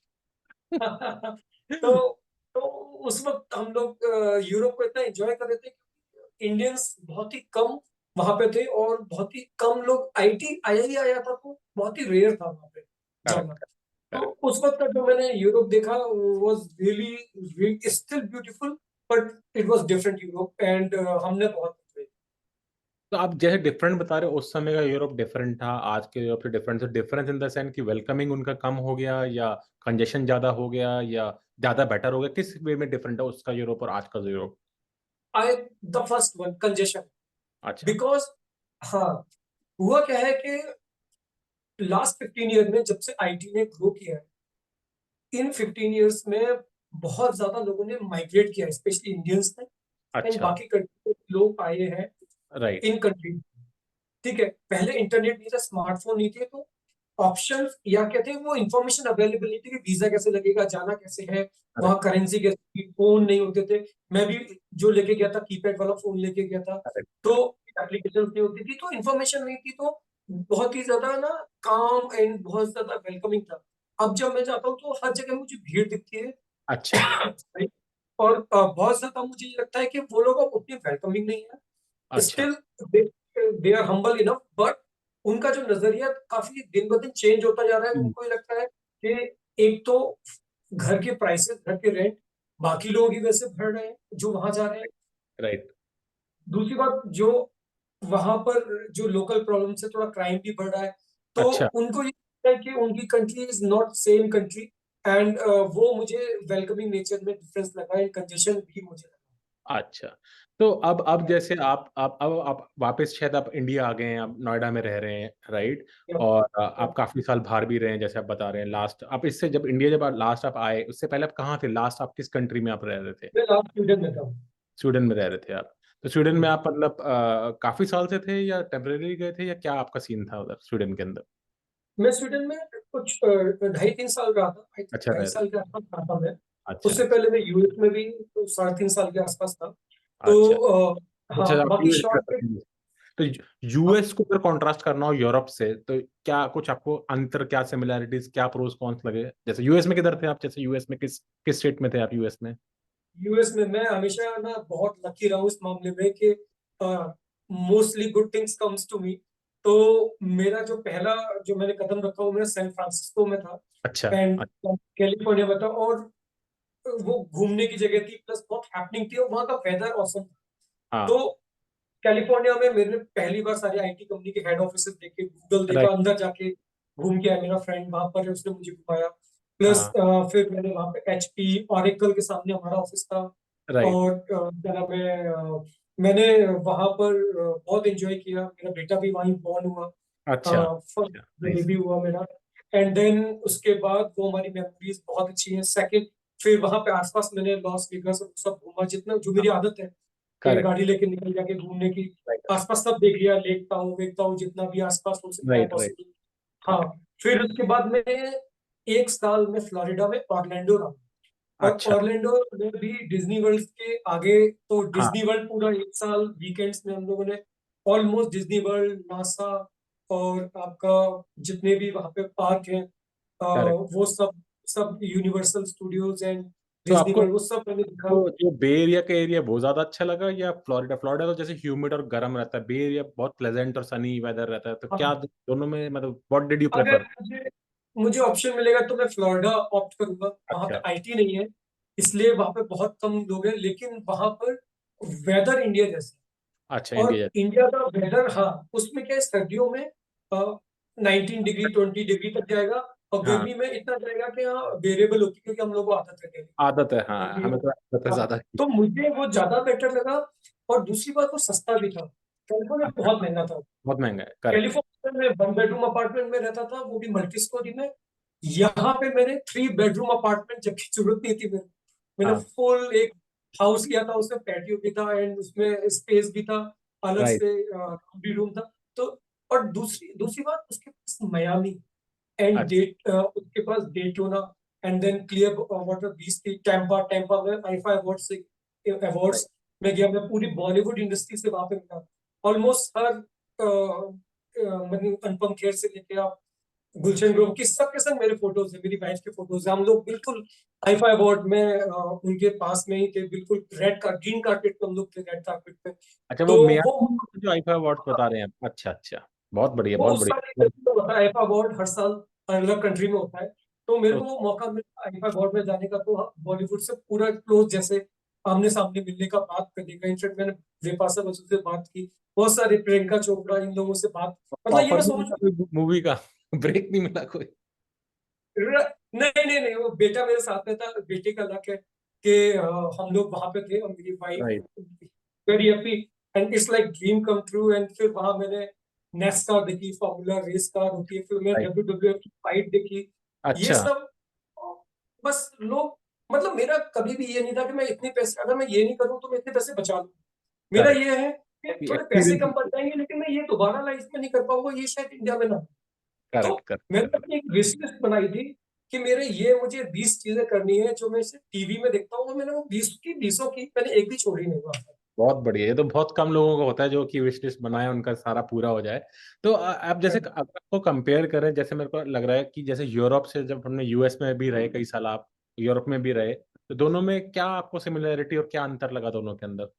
तो तो उस वक्त हम लोग यूरोप को इतना एंजॉय कर रहे थे, इंडियंस बहुत ही कम वहां पे थे, और बहुत ही कम लोग, आईटी आया ही आया था, तो बहुत ही रेयर था वहां पे जाना। करेक्ट तो करेक्ट। उस वक्त का जो मैंने यूरोप देखा, was really still beautiful, but it was different Europe, and हमने बहुत enjoy किया। तो आप जैसे डिफरेंट बता रहे हो, उस समय का यूरोप डिफरेंट था, आज के यूरोप से डिफरेंट, तो डिफरेंस इन द सेंस कि वेलकमिंग उनका कम हो गया, या कंजेशन ज्यादा हो गया, या ज्यादा बेटर हो गया? किस वे में डिफरेंट है उसका यूरोप और आज का Europe? I the first one congestion, अच्छा। बिकॉज हाँ, हुआ क्या है कि लास्ट 15 ईयर में जब से आईटी ने ग्रो किया है, इन 15 ईयर्स में बहुत ज्यादा लोगों ने माइग्रेट किया है, स्पेशली इंडियंस ने एंड अच्छा। बाकी कंट्री के लोग आए हैं राइट। In country. ठीक है, पहले इंटरनेट नहीं था, स्मार्टफोन नहीं थे, तो ऑप्शन या कहते हैं वो इंफॉर्मेशन अवेलेबिलिटी की, वीजा कैसे लगेगा, जाना कैसे है, वहाँ करेक्ट। करेंसी कैसे, फोन नहीं होते थे। मैं भी जो लेके गया था कीपैड वाला फोन लेके गया था, करेक्ट। तो एप्लीकेशन नहीं होती थी, तो इन्फॉर्मेशन नहीं थी, तो बहुत ही ज्यादा ना काम एंड बहुत ज्यादा वेलकमिंग था। अब जब मैं जाता हूँ तो हर जगह मुझे भीड़ दिखती है। अच्छा। Sorry। और बहुत ज्यादा मुझे ये लगता है कि वो लोग अब उतनी वेलकमिंग नहीं है, अच्छा। Still they are humble enough, but उनका जो नजरिया काफी दिन ब दिन चेंज होता जा रहा है। हम्म। उनको ये लगता है कि एक तो घर के प्राइसेस, घर के रेंट बाकी लोग ही वैसे भर रहे हैं जो वहां जा रहे हैं। राइट। दूसरी बात, जो वहां पर जो लोकल प्रॉब्लम से थोड़ा क्राइम भी बढ़ रहा है, तो अच्छा। उनको ये लगता है कि उनकी country is not same country. And वो मुझे वेलकमिंग नेचर में डिफरेंस लगा है, कंजेशन भी मुझे अच्छा। तो अब लगा। जैसे आप अब आप वापस शायद आप इंडिया आ गए हैं, आप नोएडा में रह रहे हैं, राइट? और आप काफ़ी साल बाहर भी रहे हैं, जैसे आप बता रहे हैं। लास्ट आप इससे जब इंडिया जब लास्ट आप आए, उससे पहले आप कहाँ थे? लास्ट आप किस कंट्री में आप रह रहे थे? मैं लास्ट स्वीडन में था। स्वीडन में रह रहे थे आप। तो स्वीडन में आप मतलब काफ़ी साल से थे, या टेम्परेरी गए थे, या क्या आपका सीन था उधर स्वीडन के अंदर? मैं स्वीडन में कुछ 2.5-3 साल रहा था, आई थिंक अच्छा, ढाई रह रहे। साल के आसपास रहा था मैं। अच्छा, उससे पहले मैं यूएस में भी तो 3.5 साल के आसपास था। तो अच्छा। अच्छा, हाँ, आप बाकी यूएस शॉर्ट में ट्रिप। रहे। तो यूएस को अगर कॉन्ट्रास्ट करना हो यूरोप से, तो क्या कुछ आपको अंतर, क्या सिमिलैरिटीज, क्या प्रोस कॉन्स लगे? जैसे यूएस में किधर थे आप? जैसे यूएस में किस किस स्टेट में थे आप यूएस में? यूएस में मैं हमेशा ना बहुत लकी रहा हूँ इस मामले में कि mostly good things comes to me. तो मेरा जो पहला जो मैंने कदम रखा वो मेरा सैन फ्रांसिस्को में था अच्छा। एंड कैलिफोर्निया में था। और वो घूमने की जगह थी, प्लस बहुत हैपनिंग थी, और वहाँ का वेदर ऑसम था। हाँ। तो कैलिफोर्निया में मैंने पहली बार सारी आईटी कंपनी के हेड ऑफिस देखे, गूगल देखा, राइट। अंदर जाके घूम के आया। मेरा फ्रेंड वहां पर है, उसने मुझे घुमाया। प्लस हाँ। फिर मैंने वहां पे एचपी ऑरेकल के सामने हमारा ऑफिस था। राइट। और क्या नाम है, मैंने वहां पर बहुत एंजॉय किया। मेरा बेटा भी वहीं बॉर्न हुआ, अच्छा। फर्स्ट अच्छा, नाइस। बेबी हुआ मेरा। एंड देन उसके बाद वो हमारी मेमोरीज बहुत अच्छी हैं। सेकंड, फिर वहां पे आसपास मैंने लॉस वेगास और सब घूमा, जितना जो मेरी आदत है कि करेक्ट। गाड़ी लेके निकल जाके घूमने की। राइट। आसपास सब देख लिया, लेकता हूँ वेखता हूँ जितना भी आसपास हो सकता है राइट। राइट। पॉसिबल। हाँ, करेक्ट। फिर उसके बाद मैं 1 साल में फ्लोरिडा में ऑरलैंडो रहा। और अच्छा। ऑरलैंडो में भी डिज्नी वर्ल्ड के आगे, तो हाँ। डिज्नी वर्ल्ड पूरा 1 साल वीकेंड्स में हम लोगों ने ऑलमोस्ट डिज्नी वर्ल्ड, नासा और आपका जितने भी वहाँ पे पार्क हैं, करेक्ट। वो सब, सब यूनिवर्सल स्टूडियोज एंड तो डिज्नी आपको वर्ल्ड, वो सब मैंने दिखा। तो जो बे एरिया का एरिया वो ज्यादा अच्छा लगा, या फ्लोरिडा? फ्लोरिडा तो जैसे ह्यूमिड और गर्म रहता है, बे एरिया बहुत प्लेजेंट और सनी वेदर रहता है, तो क्या हाँ, दोनों में मतलब व्हाट डिड यू अगर प्रेफर? मुझे मुझे ऑप्शन मिलेगा तो मैं फ्लोरिडा ऑप्ट करूंगा। वहां पे अच्छा। आईटी नहीं है, इसलिए वहां पे बहुत कम लोग हैं, लेकिन वहां पर वेदर इंडिया जैसा। अच्छा, और इंडिया। इंडिया का वेदर, हाँ, उसमें क्या है, सर्दियों में 19 डिग्री 20 डिग्री तक जाएगा, और हाँ, गर्मी में इतना जाएगा कि हाँ वेरिएबल होती है, क्योंकि हम लोग को आदत है डेली आदत है, हाँ, गर्मी हमें में। तो आदत है हाँ, ज्यादा की। तो मुझे वो ज्यादा बेटर लगा। और दूसरी बात, वो सस्ता भी था। कैलिफोर्निया अच्छा, बहुत महंगा था। बहुत महंगा है, करेक्ट। कैलिफोर्निया में 1 बेडरूम अपार्टमेंट में रहता था, वो भी मल्टी स्टोरी में। यहाँ पे मैंने 3 बेडरूम अपार्टमेंट, जबकि जरूरत नहीं थी मेरे। मैंने हाँ। फुल एक हाउस लिया था, उसमें पैटियो भी था एंड उसमें स्पेस भी था, अलग राइट। से लॉन्ड्री रूम था। तो और दूसरी दूसरी बात, उसके पास मयामी एंड अच्छा। डेट, उसके पास Daytona and then clear water beach थी। टैंपा टैंपा में आईफा अवार्ड से राइट। अवार्ड्स में गया। मैं पूरी बॉलीवुड इंडस्ट्री से वहां पे मिला। ऑलमोस्ट हर मतलब अनुपम खेर से लेके आप गुलशन ग्रोवर की, सबके संग मेरे फोटोज है, मेरी वाइफ के फोटोज है। हम लोग बिल्कुल आईफा अवार्ड में उनके पास में ही थे, बिल्कुल रेड का ग्रीन कारपेट पे हम लोग थे, रेड कारपेट पे। अच्छा, वो तो वो मियामी जो आईफा अवार्ड बता रहे हैं आप? अच्छा, अच्छा, बहुत बढ़िया, वो बहुत उस साल बढ़िया। होता है, आईफा अवार्ड हर साल अलग कंट्री में होता है। तो मेरे तो को मौका मिला आईफा अवार्ड में जाने का, तो बॉलीवुड से पूरा क्लोज जैसे आमने सामने मिलने का, बात करने का। इनफेक्ट मैंने विपाशा बसु से बात की, बहुत सारे, प्रियंका चोपड़ा, इन लोगों से बात, मतलब ये ऑफर मैं नहीं सोच, मिला कोई मूवी का? ब्रेक नहीं मिला कोई? नहीं नहीं नहीं, वो बेटा मेरे साथ में था, बेटे का लक है कि हम लोग वहां पे थे, और मेरी wife right. Very happy, and it's like dream come true. And फिर वहां मैंने नेस्कार देखी, फॉर्मूला रेस कार होती है, फिर मैं राइट। डब्ल्यूडब्ल्यूएफ की फाइट देखी, ये अच्छा। सब। बस लोग, मतलब मेरा कभी भी ये नहीं था कि मैं इतने पैसे, अगर मैं ये नहीं करूँ तो मैं इतने पैसे बचा लूं। मेरा करेक्ट। ये है कि थोड़े पैसे कम बच जाएंगे, लेकिन मैं ये दोबारा लाइफ में नहीं कर पाऊंगा, ये शायद इंडिया में ना हो। तो करेक्ट। मैंने करेक्ट। अपनी एक विश लिस्ट बनाई थी कि मेरे ये, मुझे 20 चीजें करनी है जो मैं सिर्फ टीवी में देखता हूँ, और मैंने वो 20 की मैंने एक भी छोड़ी नहीं वहां पर। बहुत बढ़िया। ये तो बहुत कम लोगों को होता है जो कि विश लिस्ट बनाए उनका सारा पूरा हो जाए। तो आप जैसे अगर आपको कंपेयर करें, जैसे मेरे को लग रहा है कि जैसे यूरोप से, जब हमने यूएस में भी रहे कई साल, आप यूरोप में भी रहे, तो दोनों में क्या आपको सिमिलरिटी और क्या अंतर लगा दोनों के अंदर?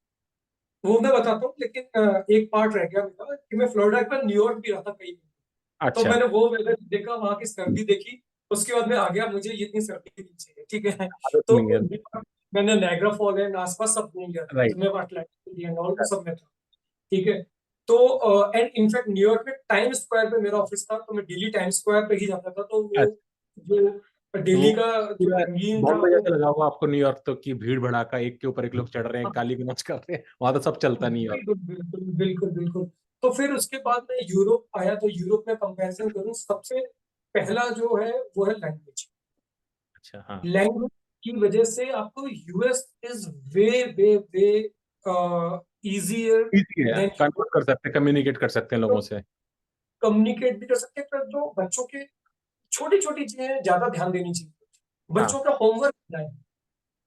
वो मैं बताता हूँ, लेकिन एक पार्ट रह गया मेरा कि मैं फ्लोरिडा के बाद न्यूयॉर्क भी रहा था कई दिन। तो अच्छा। मैंने वो वेदर देखा, वहां की सर्दी देखी, उसके बाद मैं आ गया, मुझे ये इतनी सर्दी नहीं चाहिए, ठीक है। आदत नहीं है। तो मैंने नायग्रा फॉल एंड आसपास सब घूम लिया था, राइट। जितने अटलांटिक एंड ऑल, सब में था, ठीक है। तो एंड इनफैक्ट न्यूयॉर्क में टाइम स्क्वायर पे मेरा ऑफिस था, तो मैं डेली टाइम स्क्वायर पे ही जाता था, तो वो अच्छा। जो तो वो दिल्ली का जो पूरा रंगीन था बॉम्बे वो, जैसा लगा होगा आपको न्यूयॉर्क तो, कि भीड़ भड़ाका, एक के ऊपर एक लोग चढ़ रहे हैं, गाली गलौज कर रहे हैं, वहां तो सब चलता नहीं है। बिल्कुल बिल्कुल बिल्कुल बिल्कुल। तो फिर उसके बाद मैं यूरोप आया, तो यूरोप में कंपैरिजन करूं, सबसे पहला जो है वो है लैंग्वेज। अच्छा। हाँ। लैंग्वेज की वजह से आपको US is way way way easier easy है, देन। कन्वर्ट कर सकते हैं, कम्युनिकेट कर सकते हैं लोगों से। कम्युनिकेट भी कर सकते हैं, पर जो बच्चों के छोटी छोटी चीजें ज्यादा ध्यान देनी चाहिए। हाँ। बच्चों का होमवर्क करना है,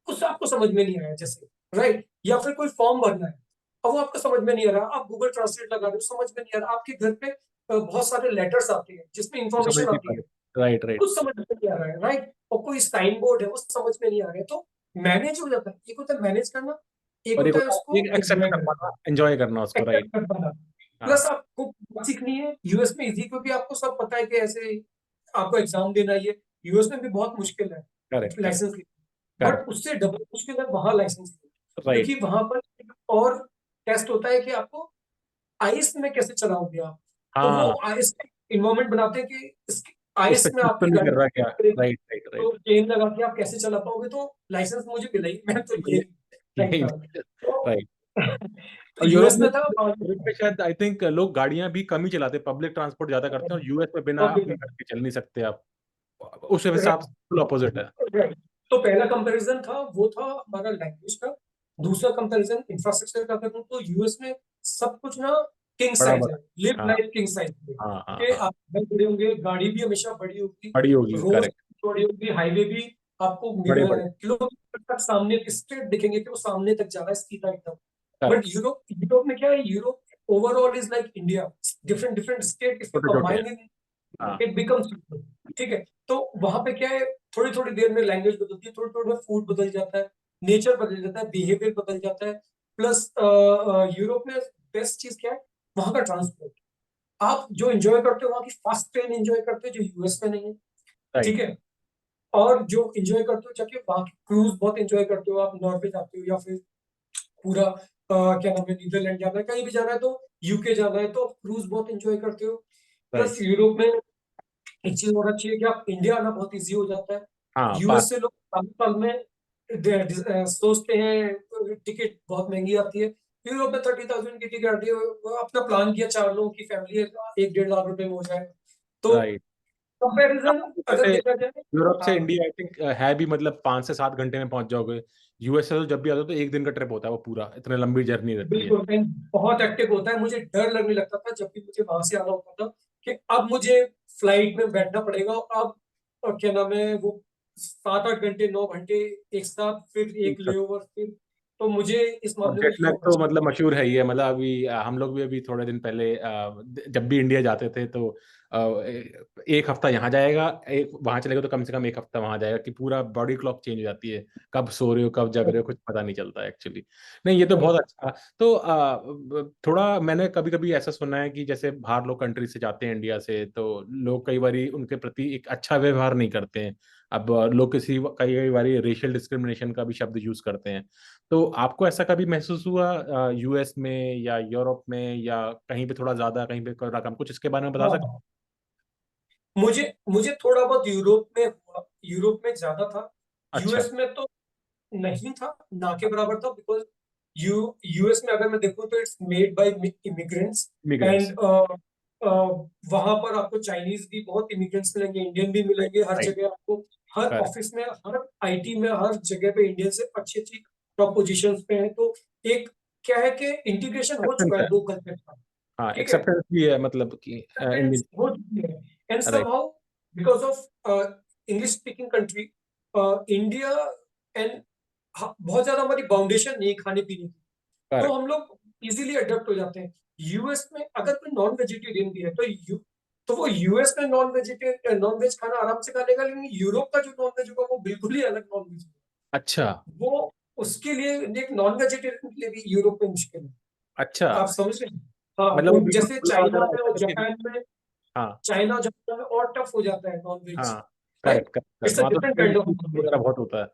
उससे आपको समझ में नहीं आया जैसे, राइट, या फिर कोई फॉर्म भरना है, अब वो आपको समझ में नहीं आ रहा, आप गूगल ट्रांसलेट लगा रहे हो, समझ में नहीं आ रहा, आपके घर पे बहुत सारे लेटर्स आते हैं जिसमें समझ इंफॉर्मेशन नहीं पा आती है, रहे। राइट। राइट। कुछ समझ में नहीं आ रहा है, राइट, और कोई साइन बोर्ड है वो समझ में नहीं आ रहा है, तो मैनेज हो जाता है। एक होता है मैनेज करना, एक और एक होता है होता है उसको एक एक्सेप्ट एंजॉय कर करना, पाना, एंजॉय करना उसको। Accept right. कर पाना। हाँ। प्लस आपको बात सीखनी है, यूएस में इजी, क्योंकि आपको सब पता है कि ऐसे आपको एग्जाम देना ही है। यूएस में भी बहुत मुश्किल है correct. Correct. License, but correct. उससे डबल मुश्किल है वहां लाइसेंस, राइट। क्योंकि वहां पर एक और टेस्ट होता है कि आपको आइस में कैसे चलाओगे आप। तो वो हाँ, आइस इन्वायरमेंट बनाते हैं कि उस आइस पर में तो आपकी नहीं गाड़ी कर रहा क्या? करेगी, राइट। राइट। तो राइट। चेन लगा के आप कैसे चला पाओगे, तो लाइसेंस मुझे मिला ही, मैं तो ये ट्राई यही। कर तो राइट। तो और यूरोप यूएस में, में था। यूरोप में शायद आई थिंक लोग गाड़ियां भी कम ही चलाते, पब्लिक ट्रांसपोर्ट ज्यादा करते हैं, और यूएस में बिना अपनी गाड़ी के चल नहीं सकते आप। उस हिसाब से फुल अपोजिट है। राइट। तो पहला कंपैरिजन था वो था हमारा लैंग्वेज का। दूसरा कंपैरिजन इंफ्रास्ट्रक्चर का करूँ, तो यूएस में सब कुछ ना किंग बड़ा साइज है, बड़ा। लिव हाँ। लाइफ किंग साइज में, हाँ। हाँ। कि हाँ। आप घर बड़े होंगे, गाड़ी भी हमेशा बड़ी होगी, बड़ी होगी। Road correct. बड़ी होगी, हाईवे भी आपको बड़े बड़े। किलोमीटर तक सामने स्ट्रेट दिखेंगे कि वो सामने तक जा रहा है सीधा एकदम। But correct. यूरोप, यूरोप में क्या है, Europe overall is like India, different different state if you छोटे छोटे हैं। कंबाइन इन, हाँ। इट बिकम्स, ठीक है। तो वहां पे क्या है, थोड़ी थोड़ी देर में लैंग्वेज बदलती है, थोड़ी थोड़ी में फूड बदल जाता है, नेचर बदल जाता है, बिहेवियर बदल जाता है। प्लस यूरोप में बेस्ट चीज क्या है, वहां का ट्रांसपोर्ट। आप जो एंजॉय करते हो वहां की फास्ट ट्रेन एंजॉय करते हो, जो यूएस में नहीं है, राइट। ठीक है। और जो एंजॉय करते हो, जाके वहां की क्रूज बहुत एंजॉय करते हो, आप नॉर्वे जाते हो या फिर पूरा क्या नाम है, नीदरलैंड जाना है, कहीं भी जाना है, तो यूके जाना है, तो आप क्रूज बहुत एंजॉय करते हो। राइट। प्लस यूरोप में एक चीज और अच्छी है कि आप इंडिया आना बहुत इजी हो जाता है। हाँ, पास। यूएस से लोग साल में सोचते हैं टिकट बहुत महंगी आती है, यूरोप में 30,000 की टिकट आती है, वो अपना प्लान किया 4 लोगों की फैमिली है, 1-1.5 लाख रुपए में हो जाए। तो राइट। कंपैरिजन अगर वैसे देखा जाए, यूरोप से हाँ इंडिया आई थिंक है भी, मतलब 5 से 7 घंटे में पहुंच जाओगे। यूएस से तो जब भी आते हो तो एक दिन का ट्रिप होता है वो पूरा, इतने लंबी जर्नी रहती है। बिल्कुल, एंड बहुत एक्टिव होता है। मुझे डर लगने लगता था जब भी मुझे वहां से आना होता था कि अब मुझे फ्लाइट में बैठना पड़ेगा, और अब क्या नाम है वो 7-8 घंटे 9 घंटे एक साथ, फिर एक एक साथ। लेओवर, फिर, तो मुझे इस और मामले में जेट ये लैग होना तो चाहिए। मतलब मशहूर है ही है, मतलब अभी हम लोग भी अभी थोड़े दिन पहले जब भी इंडिया जाते थे तो एक हफ्ता यहाँ जाएगा, एक वहां चलेगा, तो कम से कम एक हफ्ता वहां जाएगा, कि पूरा बॉडी क्लॉक चेंज हो जाती है, कब सो रहे हो कब जग रहे हो कुछ पता नहीं चलता है एक्चुअली। नहीं, ये तो बहुत अच्छा। तो थोड़ा मैंने कभी कभी ऐसा सुना है कि जैसे बाहर लोग कंट्री से जाते हैं इंडिया से, तो लोग कई बार उनके प्रति एक अच्छा व्यवहार नहीं करते हैं। अब लोग कई कई बार रेशियल डिस्क्रिमिनेशन का भी शब्द यूज करते हैं। तो आपको ऐसा कभी महसूस हुआ यूएस में या यूरोप में या कहीं पे थोड़ा ज्यादा कहीं पे थोड़ा कम, कुछ इसके बारे में बता सकते हाँ, मुझे मुझे थोड़ा बहुत यूरोप में हुआ, यूरोप में ज्यादा था। हैं? अच्छा। यूएस में तो नहीं था, ना के बराबर था, बिकॉज यूएस में अगर मैं देखूं तो it's made by immigrants. Immigrants. And वहां पर आपको चाइनीज भी बहुत इमिग्रेंट्स मिलेंगे, इंडियन भी मिलेंगे, हर राइट। जगह आपको, हर करेक्ट। ऑफिस में, हर आईटी में, हर जगह पे इंडियन से अच्छी अच्छी टॉप पोजीशंस पे हैं। तो एक क्या है कि इंटीग्रेशन हो एक्सेप्टेंस चुका है है। दो कल्चर का। हाँ, ठीक है, एक्सेप्टेंस भी है, मतलब कि इंडियन। acceptance हो चुकी है। And right. somehow because of English speaking country, India and बहुत ज्यादा हमारी बाउंडेशन नहीं खाने पीने की, तो करेक्ट। हम लोग इजीली अडेप्ट हो जाते हैं। यूएस में अगर कोई नॉन वेजिटेरियन भी है तो वो यूएस में नॉन वेज खाना आराम से खा लेगा, लेकिन यूरोप का जो नॉन वेज होगा वो बिल्कुल ही अलग नॉन वेज होगा। अच्छा। वो उसके लिए, एक नॉन वेजिटेरियन के लिए भी यूरोप में मुश्किल है। अच्छा, आप समझ रहे हैं? हाँ, मतलब वो उन बिल्कुल जैसे खुला चाइना वगैरह में होता और है कि। जापान में, हाँ। चाइना जापान में और टफ हो जाता है नॉन वेज। हाँ, right, correct correct correct, it's a वहाँ तो डिफरेंट काइंड ऑफ सीफूड वगैरह बहुत होता है।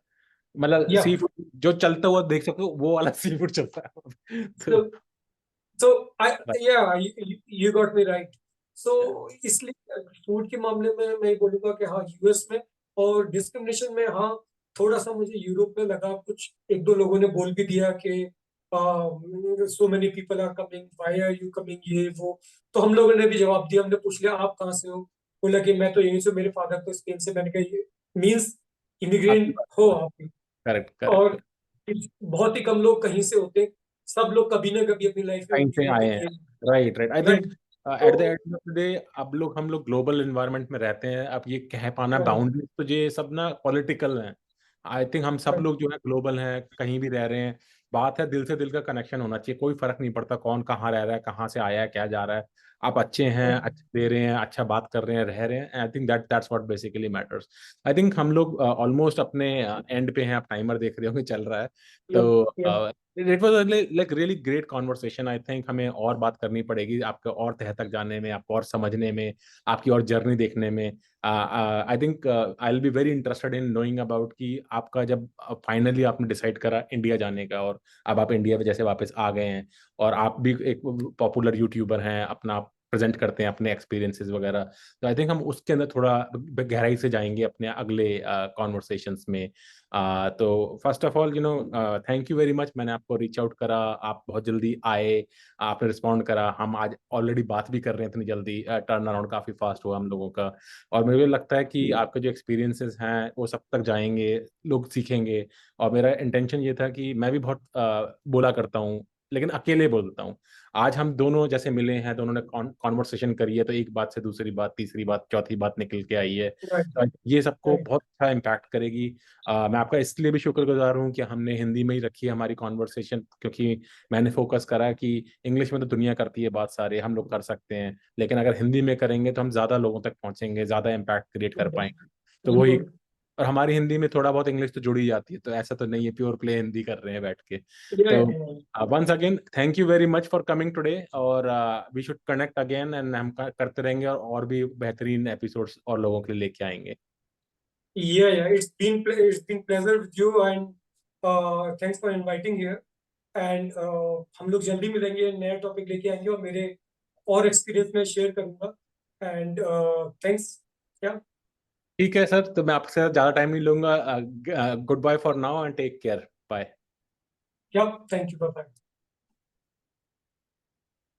मतलब या। सी फूड जो चलता हुआ देख सकते हो, वो वाला सी फूड चलता है तो। सो सो आई या यू गॉट मी राइट। सो इसलिए फूड के मामले में मैं बोलूंगा कि हाँ यूएस में, और डिस्क्रिमिनेशन में हाँ थोड़ा सा मुझे यूरोप में लगा। कुछ एक दो लोगों ने बोल भी दिया कि so many people are coming, why are you coming, ये वो। तो हम लोगों ने भी जवाब दिया, हमने पूछ लिया आप कहाँ से हो, बोला कि मैं तो यहीं से, मेरे फादर तो स्पेन से। मैंने कहा ये मीन्स आपकी इमिग्रेंट बात हो तो है। आप भी। Correct correct. और बहुत ही कम लोग कहीं से होते, सब लोग कभी ना कभी अपनी लाइफ में कहीं से इमिग्रेट आए तो हैं। किए। Right right, I think right. At the तो एंड ऑफ द डे अब लोग हम लोग ग्लोबल एनवायरनमेंट में रहते हैं, अब ये कह पाना बाउंड्रीज तो ये सब ना पॉलिटिकल हैं। आई थिंक हम सब लोग जो है ग्लोबल हैं, कहीं भी रह रहे हैं। बात है दिल से दिल का कनेक्शन होना चाहिए, कोई फर्क नहीं पड़ता कौन कहाँ रह रहा है, कहाँ से आया है, क्या जा रहा है। आप अच्छे हैं, अच्छे दे रहे हैं, अच्छा बात कर रहे हैं, रह रहे हैं, I think that's what basically matters. I think हम लोग ऑलमोस्ट अपने एंड पे हैं, आप टाइमर देख रहे होंगे चल रहा है। तो it was like really great conversation. I think हमें और बात करनी पड़ेगी, आपके और तह तक जाने में, आपको और समझने में, आपकी और जर्नी देखने में। I think I will be very interested in knowing about कि आपका जब फाइनली आपने डिसाइड करा इंडिया जाने का, और अब आप इंडिया में जैसे वापस आ गए हैं, और आप भी एक पॉपुलर यूट्यूबर हैं, अपना प्रेजेंट करते हैं अपने एक्सपीरियंसेस वगैरह। तो आई थिंक हम उसके अंदर थोड़ा गहराई से जाएंगे अपने अगले कॉन्वर्सेशंस में। तो first of all thank you very much, मैंने आपको रीच आउट करा, आप बहुत जल्दी आए, आपने रिस्पॉन्ड करा, हम आज ऑलरेडी बात भी कर रहे हैं इतनी जल्दी, टर्न अराउंड काफ़ी फास्ट हुआ हम लोगों का। और मुझे लगता है कि आपके जो एक्सपीरियंसेस हैं वो सब तक जाएंगे, लोग सीखेंगे। और मेरा इंटेंशन ये था कि मैं भी बहुत बोला करता हूँ, लेकिन अकेले बोलता हूँ। आज हम दोनों जैसे मिले हैं, दोनों ने कॉन्वर्सेशन करी है, तो एक बात से दूसरी बात, तीसरी बात, चौथी बात निकल के आई है। राइट तो ये सबको राइट। बहुत अच्छा इम्पैक्ट करेगी। मैं आपका इसलिए भी शुक्रगुजार हूँ कि हमने हिंदी में ही रखी है हमारी कॉन्वर्सेशन, क्योंकि मैंने फोकस करा कि इंग्लिश में तो दुनिया करती है बात, सारे हम लोग कर सकते हैं, लेकिन अगर हिंदी में करेंगे तो हम ज़्यादा लोगों तक पहुंचेंगे, ज़्यादा इम्पैक्ट क्रिएट कर पाएंगे। तो वही। बिल्कुल। और हमारी हिंदी में थोड़ा बहुत इंग्लिश तो जुड़ ही जाती है, तो ऐसा तो नहीं है प्योर प्ले हिंदी कर रहे हैं बैठ के। या तो once again thank you very much for coming today, और we should connect again, and हम करते रहेंगे, और भी बेहतरीन एपिसोड्स और लोगों के लिए लेके आएंगे। या it's been pleasure with you, and thanks for inviting here. And हम लोग जल्दी मिलेंगे, नया टॉपिक लेके आएंगे, और मेरे और एक्सपीरियंस में शेयर करूंगा। And thanks. या ठीक है सर, तो मैं आपसे ज़्यादा टाइम नहीं लूंगा। Goodbye for now and take care, bye. या थैंक यू, बाय।